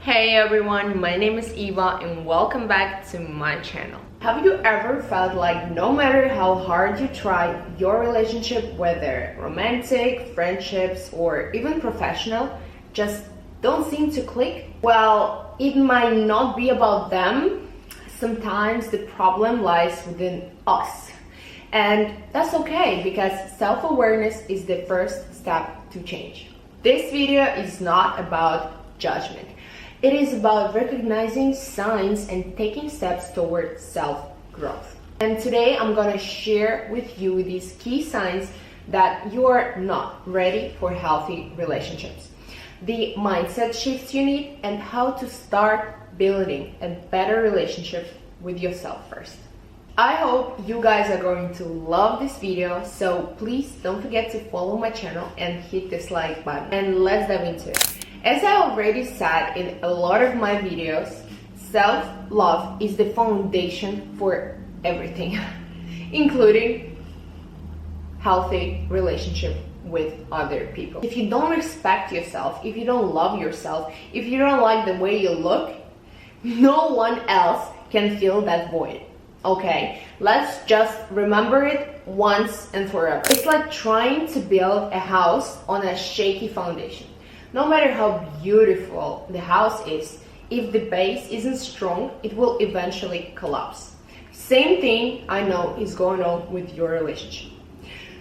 Hey everyone, my name is Eva and welcome back to my channel. Have you ever felt like no matter how hard you try, your relationship, whether romantic, friendships, or even professional, just don't seem to click? Well, it might not be about them. Sometimes the problem lies within us. And that's okay because self-awareness is the first step to change. This video is not about judgment. It is about recognizing signs and taking steps toward self-growth. And today I'm going to share with you these key signs that you are not ready for healthy relationships, the mindset shifts you need, and how to start building a better relationship with yourself first. I hope you guys are going to love this video, so please don't forget to follow my channel and hit this like button. And let's dive into it. As I already said in a lot of my videos, self-love is the foundation for everything, including healthy relationship with other people. If you don't respect yourself, if you don't love yourself, if you don't like the way you look, no one else can fill that void. Okay, let's just remember it once and forever. It's like trying to build a house on a shaky foundation. No matter how beautiful the house is, if the base isn't strong, it will eventually collapse. Same thing I know is going on with your relationship.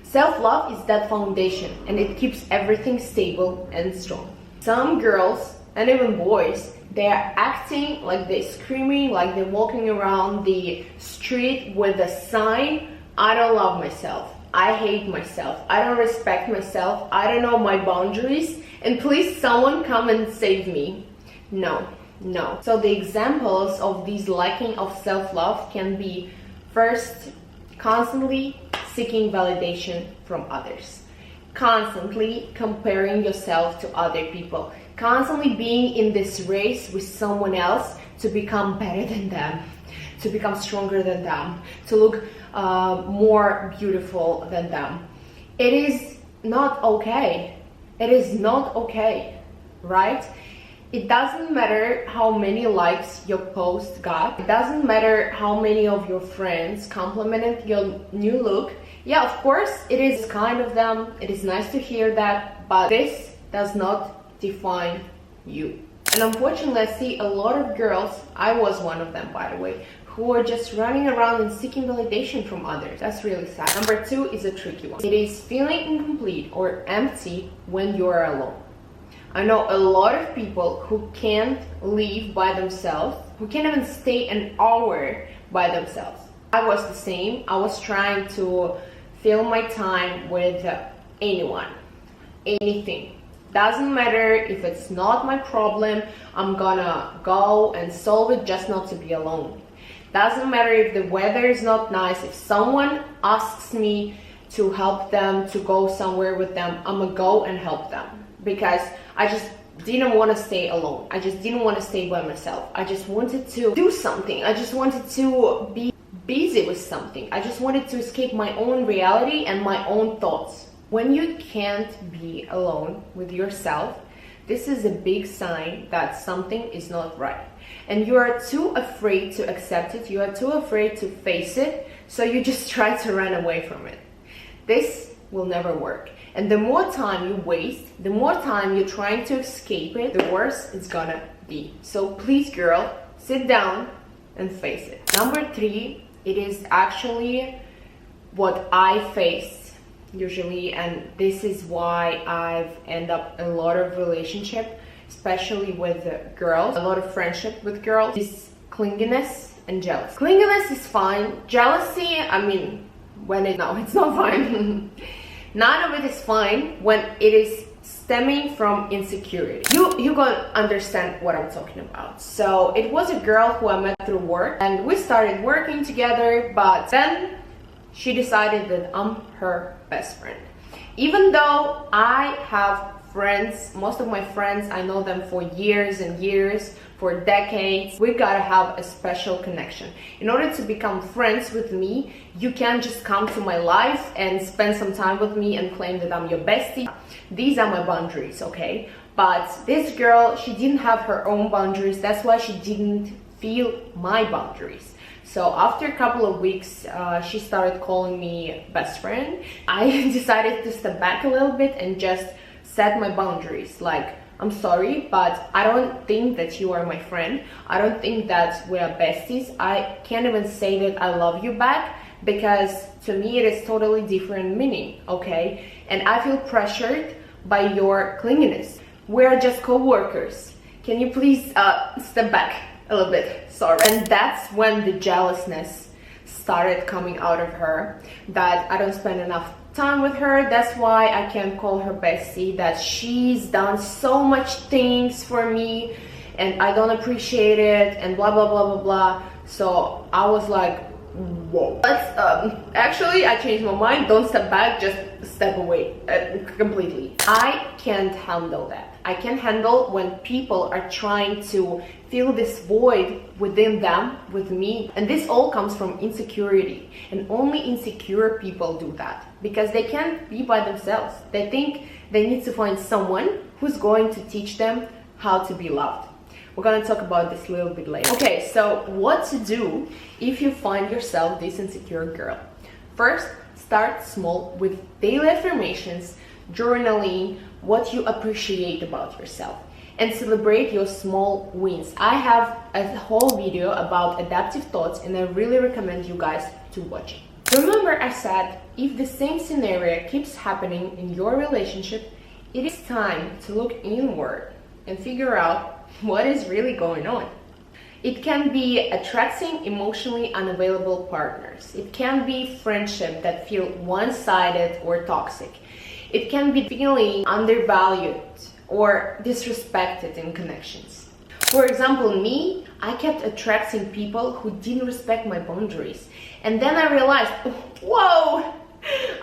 Self-love is that foundation and it keeps everything stable and strong. Some girls and even boys, they are acting like they're screaming, like they're walking around the street with a sign, I don't love myself, I hate myself, I don't respect myself, I don't know my boundaries, and please someone come and save me. No. So the examples of these lacking of self-love can be, first, constantly seeking validation from others, constantly comparing yourself to other people, constantly being in this race with someone else to become better than them, to become stronger than them, to look more beautiful than them. It is not okay. It is not okay, right? It doesn't matter how many likes your post got. It doesn't matter how many of your friends complimented your new look. Yeah, of course, it is kind of them. It is nice to hear that, but this does not define you. And unfortunately, I see a lot of girls, I was one of them by the way, who are just running around and seeking validation from others. That's really sad. Number two is a tricky one. It is feeling incomplete or empty when you are alone. I know a lot of people who can't live by themselves, who can't even stay an hour by themselves. I was the same. I was trying to fill my time with anyone, anything. Doesn't matter if it's not my problem, I'm gonna go and solve it just not to be alone. Doesn't matter if the weather is not nice, if someone asks me to help them, to go somewhere with them, I'm gonna go and help them because I just didn't want to stay alone. I just didn't want to stay by myself. I just wanted to do something. I just wanted to be busy with something. I just wanted to escape my own reality and my own thoughts. When you can't be alone with yourself, this is a big sign that something is not right. And you are too afraid to accept it, you are too afraid to face it, so you just try to run away from it. This will never work. And the more time you waste, the more time you're trying to escape it, the worse it's gonna be. So please, girl, sit down and face it. Number three, it is actually what I face usually, and this is why I've ended up a lot of relationship, especially with girls, a lot of friendship with girls, is clinginess and jealousy. Clinginess is fine. Jealousy, I mean, it's not fine. None of it is fine when it is stemming from insecurity. You gonna understand what I'm talking about. So it was a girl who I met through work and we started working together, but then she decided that I'm her best friend. Even though I have friends, most of my friends, I know them for years and years, for decades, we gotta have a special connection. In order to become friends with me, you can't just come to my life and spend some time with me and claim that I'm your bestie. These are my boundaries, okay? But this girl, she didn't have her own boundaries. That's why she didn't feel my boundaries. So after a couple of weeks, she started calling me best friend. I decided to step back a little bit and just set my boundaries. Like, I'm sorry, but I don't think that you are my friend. I don't think that we are besties. I can't even say that I love you back, because to me it is totally different meaning, okay? And I feel pressured by your clinginess. We're just co-workers. Can you please step back a little bit? Sorry. And that's when the jealousness started coming out of her, that I don't spend enough time with her. That's why I can't call her bestie, that she's done so much things for me and I don't appreciate it, and blah blah blah blah blah. So I was like, whoa. Actually, I changed my mind. Don't step back, just step away completely. I can't handle that. I can't handle when people are trying to fill this void within them with me. And this all comes from insecurity. And only insecure people do that, because they can't be by themselves. They think they need to find someone who's going to teach them how to be loved. We're gonna talk about this a little bit later. Okay, so what to do if you find yourself this insecure girl? First, start small with daily affirmations, journaling what you appreciate about yourself, and celebrate your small wins. I have a whole video about adaptive thoughts and I really recommend you guys to watch it. Remember, I said if the same scenario keeps happening in your relationship, it is time to look inward and figure out what is really going on. It can be attracting emotionally unavailable partners. It can be friendship that feel one-sided or toxic. It can be feeling undervalued or disrespected in connections. For example, me, I kept attracting people who didn't respect my boundaries. And then I realized, whoa,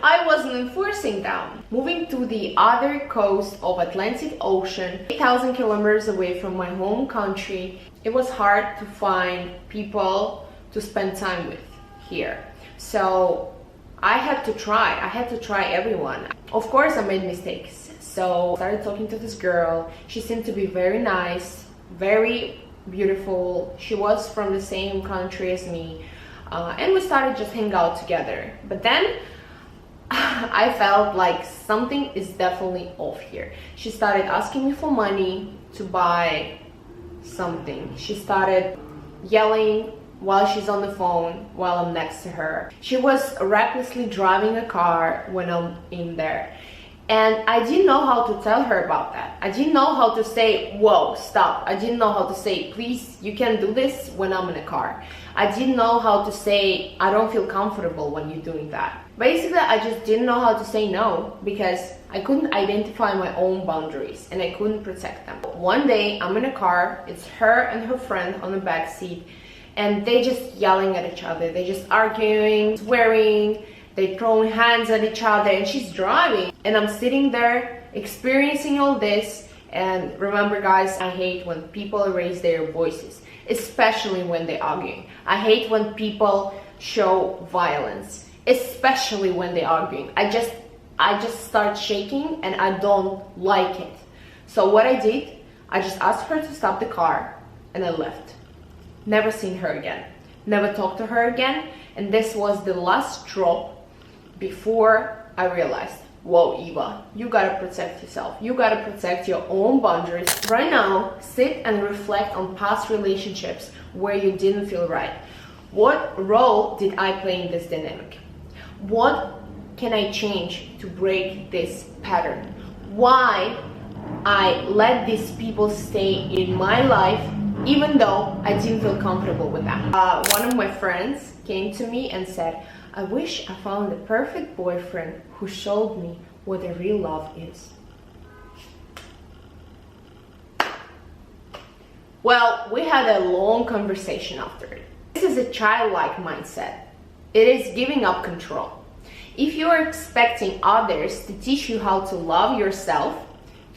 I wasn't enforcing them. Moving to the other coast of Atlantic Ocean, 8,000 kilometers away from my home country, it was hard to find people to spend time with here. So I had to try everyone. Of course I made mistakes. So I started talking to this girl. She seemed to be very nice, very beautiful. She was from the same country as me. And we started just hang out together. But then I felt like something is definitely off here. She started asking me for money to buy something. She started yelling while she's on the phone while I'm next to her. She was recklessly driving a car when I'm in there. And I didn't know how to tell her about that. I didn't know how to say, whoa, stop. I didn't know how to say, please, you can't do this when I'm in a car. I didn't know how to say, I don't feel comfortable when you're doing that. Basically, I just didn't know how to say no, because I couldn't identify my own boundaries and I couldn't protect them. One day, I'm in a car, it's her and her friend on the back seat, and they just yelling at each other. They just arguing, swearing, they throwing hands at each other, and she's driving. And I'm sitting there experiencing all this. And remember guys, I hate when people raise their voices, especially when they're arguing. I hate when people show violence, especially when they're arguing. I just start shaking and I don't like it. So what I did, I just asked her to stop the car and I left. Never seen her again, never talked to her again. And this was the last straw before I realized, whoa, Eva, you gotta protect yourself. You gotta protect your own boundaries. Right now, sit and reflect on past relationships where you didn't feel right. What role did I play in this dynamic? What can I change to break this pattern? Why I let these people stay in my life even though I didn't feel comfortable with them? One of my friends came to me and said, I wish I found the perfect boyfriend who showed me what a real love is. Well, we had a long conversation after it. This is a childlike mindset. It is giving up control. If you are expecting others to teach you how to love yourself,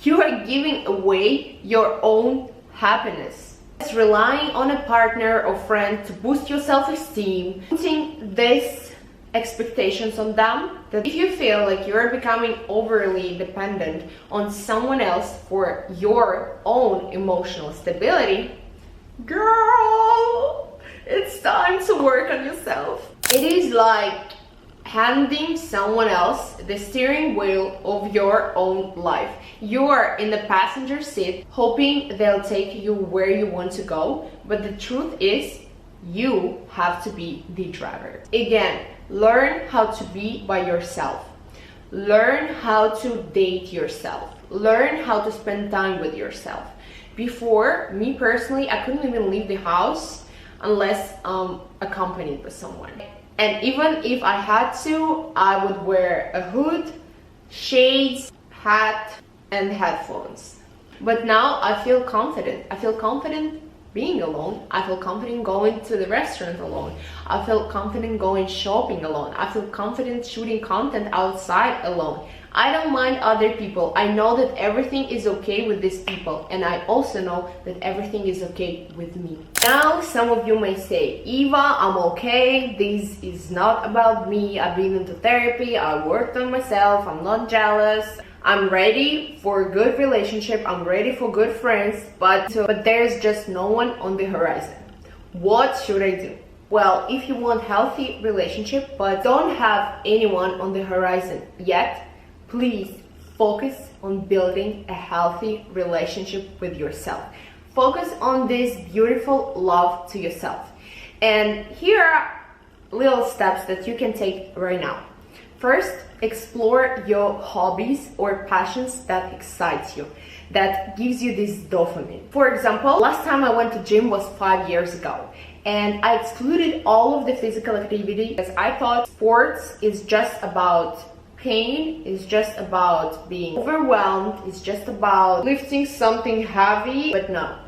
you are giving away your own happiness. It's relying on a partner or friend to boost your self-esteem, putting this expectations on them, that if you feel like you're becoming overly dependent on someone else for your own emotional stability, girl, it's time to work on yourself. It is like handing someone else the steering wheel of your own life. You are in the passenger seat hoping they'll take you where you want to go, but the truth is you have to be the driver. Again, learn how to be by yourself. Learn how to date yourself. Learn how to spend time with yourself. Before, me personally, I couldn't even leave the house unless accompanied by someone. And even if I had to, I would wear a hood, shades, hat, and headphones. But now I feel confident. I feel confident being alone. I feel confident going to the restaurant alone. I feel confident going shopping alone. I feel confident shooting content outside alone. I don't mind other people. I know that everything is okay with these people, and I also know that everything is okay with me. Now, some of you may say, Eva, I'm okay. This is not about me. I've been into therapy. I worked on myself. I'm not jealous. I'm ready for a good relationship. I'm ready for good friends, but there's just no one on the horizon. What should I do? Well, if you want healthy relationship but don't have anyone on the horizon yet, please focus on building a healthy relationship with yourself. Focus on this beautiful love to yourself. And here are little steps that you can take right now. First, explore your hobbies or passions that excites you, that gives you this dopamine. For example, last time I went to gym was 5 years ago, and I excluded all of the physical activity because I thought sports is just about pain, is just about being overwhelmed, is just about lifting something heavy. But no,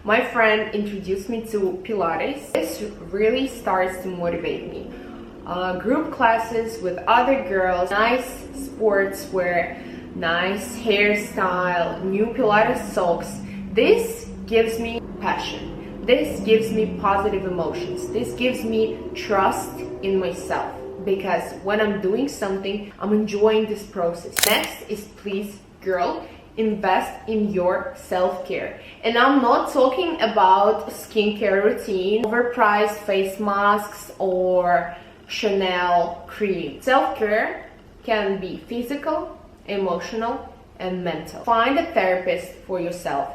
my friend introduced me to Pilates. This really starts to motivate me. Group classes with other girls, nice sportswear, nice hairstyle, new Pilates socks. This gives me passion. This gives me positive emotions. This gives me trust in myself, because when I'm doing something, I'm enjoying this process. Next is, please, girl, invest in your self-care. And I'm not talking about skincare routine, overpriced face masks, or Chanel cream. Self-care can be physical, emotional, and mental. Find a therapist for yourself.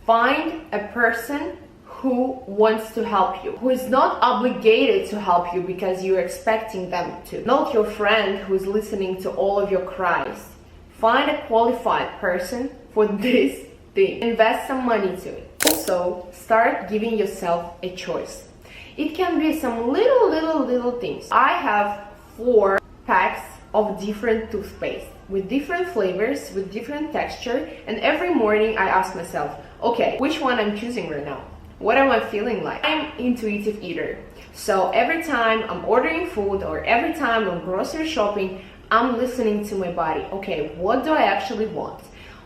Find a person who wants to help you, who is not obligated to help you because you're expecting them to. Not your friend who's listening to all of your cries. Find a qualified person for this thing. Invest some money to it. Also, start giving yourself a choice. It can be some little things. I have 4 packs of different toothpaste with different flavors, with different texture, and every morning I ask myself, okay, which one I'm choosing right now? What am I feeling like? I'm an intuitive eater, so every time I'm ordering food or every time I'm grocery shopping, I'm listening to my body. Okay, what do I actually want?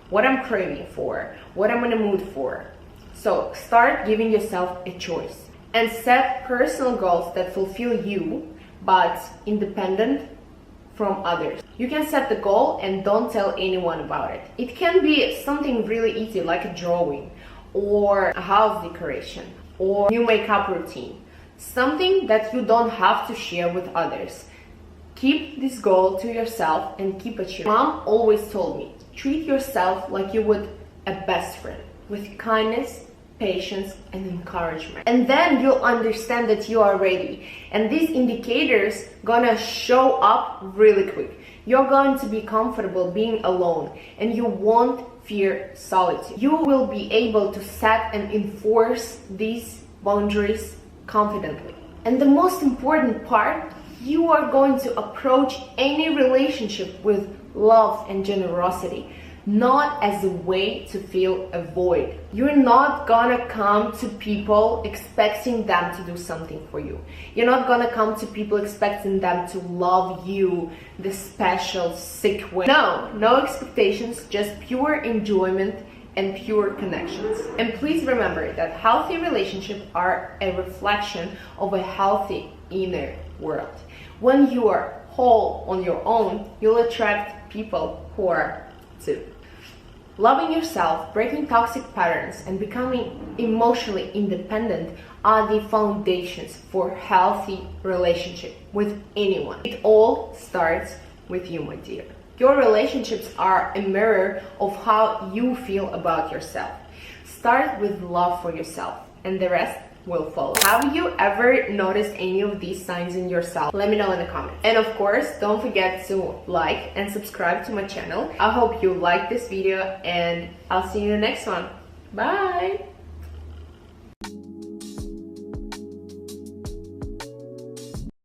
What I'm craving for? What I'm in the mood for? So start giving yourself a choice. And set personal goals that fulfill you, but independent from others. You can set the goal and don't tell anyone about it. It can be something really easy, like a drawing, or a house decoration, or new makeup routine. Something that you don't have to share with others. Keep this goal to yourself and keep it. Mom always told me, treat yourself like you would a best friend, with kindness, patience, and encouragement. And then you'll understand that you are ready. And these indicators gonna show up really quick. You're going to be comfortable being alone, and you won't fear solitude. You will be able to set and enforce these boundaries confidently. And the most important part, you are going to approach any relationship with love and generosity, not as a way to fill a void. You're not gonna come to people expecting them to do something for you. You're not gonna come to people expecting them to love you the special, sick way. No expectations, just pure enjoyment and pure connections. And please remember that healthy relationships are a reflection of a healthy inner world. When you are whole on your own, you'll attract people who are too. Loving yourself, breaking toxic patterns, and becoming emotionally independent are the foundations for healthy relationship with anyone. It all starts with you, my dear. Your relationships are a mirror of how you feel about yourself. Start with love for yourself, and the rest will follow. Have you ever noticed any of these signs in yourself? Let me know in the comments. And of course, don't forget to like and subscribe to my channel. I hope you liked this video, and I'll see you in the next one. Bye!